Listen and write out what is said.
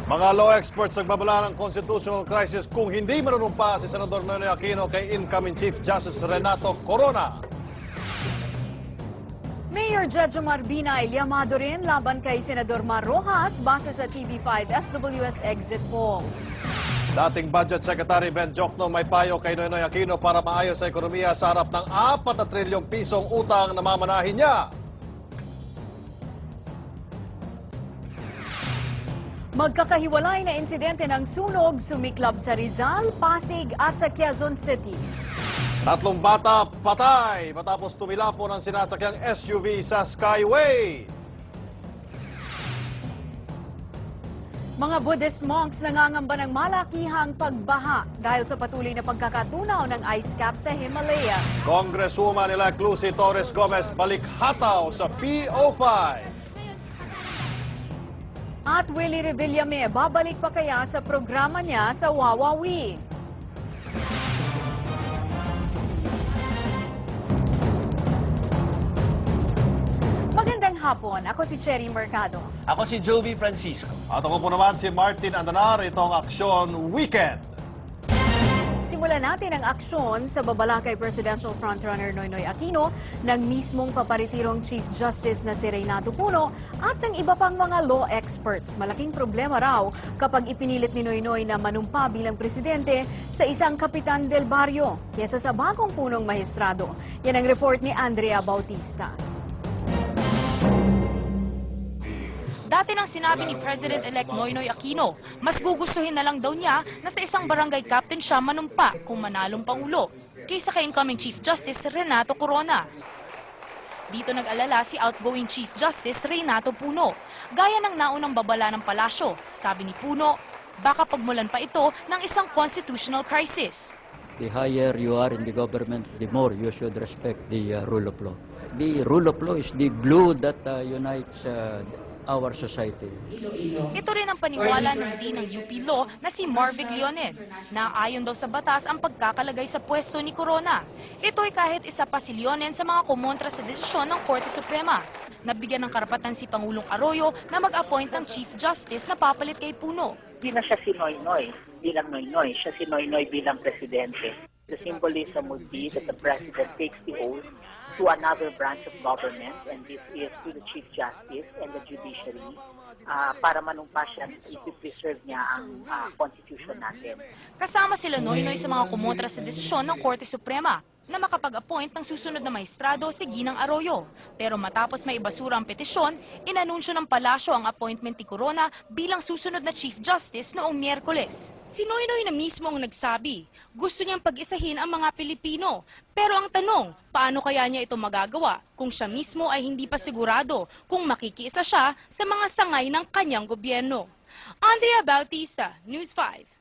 Mga law experts nagbabala ng constitutional crisis kung hindi manunumpa si Senador Noynoy Aquino kay incoming Chief Justice Renato Corona. Mayor Jedjo Marbina ay llamado rin laban kay Senador Mar Rojas base sa TV5 SWS exit poll. Dating Budget Secretary Ben Jokno may payo kay Noynoy Aquino para maayos sa ekonomiya sa harap ng 4 na trilyong pisong utang na mamanahin niya. Magkakahiwalay na insidente ng sunog sumiklab sa Rizal, Pasig at sa Quezon City. 3 bata patay matapos tumilapon ang sinasakyang SUV sa Skyway. Mga Buddhist monks nangangamba ng malakihang pagbaha dahil sa patuloy na pagkakatunaw ng ice cap sa Himalaya. Congresswoman-elect Lucy Torres Gomez balik hataw sa PO5. At Willie Revillame, babalik pa kaya sa programa niya sa Wawawi? Magandang hapon, ako si Cherry Mercado. Ako si Jovi Francisco. At ako po naman si Martin Andanar, itong Aksyon Weekend. Simulan natin ang aksyon sa babala kay Presidential Frontrunner Noynoy Aquino ng mismong paparitirong Chief Justice na si Renato Puno at ng iba pang mga law experts. Malaking problema raw kapag ipinilit ni Noynoy na manumpa bilang presidente sa isang kapitan del barrio kesa sa bagong punong maestrado. Yan ang report ni Andrea Bautista. Dati nang sinabi ni President-elect Noynoy Aquino, mas gugustuhin na lang daw niya na sa isang barangay captain siya manumpa kung manalong pangulo, kaysa kay incoming Chief Justice Renato Corona. Dito nag-alala si outgoing Chief Justice Renato Puno. Gaya ng naunang babala ng palasyo, sabi ni Puno, baka pagmulan pa ito ng isang constitutional crisis. The higher you are in the government, the more you should respect the rule of law. The rule of law is the glue that unites our society. Ito rin ang paniwala ng Dean ng UP Law na si Marvic Leonen, na ayon daw sa batas ang pagkakalagay sa pwesto ni Corona. Ito'y kahit isa pa si Leonen sa mga kumontra sa desisyon ng Korte Suprema. Nabigyan ng karapatan si Pangulong Arroyo na mag-appoint ng Chief Justice na papalit kay Puno. Hindi na siya si Noynoy bilang Noynoy, siya si Noynoy bilang presidente. The symbolism would be that the president takes the oath to another branch of government, and this is to the Chief Justice and the Judiciary, para manumpa siya, i-preserve niya ang Constitution natin. Kasama sila Noynoy sa mga kumontra sa desisyon ng Korte Suprema na makapag-appoint ng susunod na maestrado si Ginang Arroyo. Pero matapos may ibasura ang petisyon, inanunsyo ng palasyo ang appointment ni Corona bilang susunod na Chief Justice noong Miyerkules. Si Noynoy na mismo ang nagsabi, gusto niyang pag-isahin ang mga Pilipino. Pero ang tanong, paano kaya niya ito magagawa kung siya mismo ay hindi pa sigurado kung makikiisa siya sa mga sangay ng kanyang gobyerno? Andrea Bautista, News 5.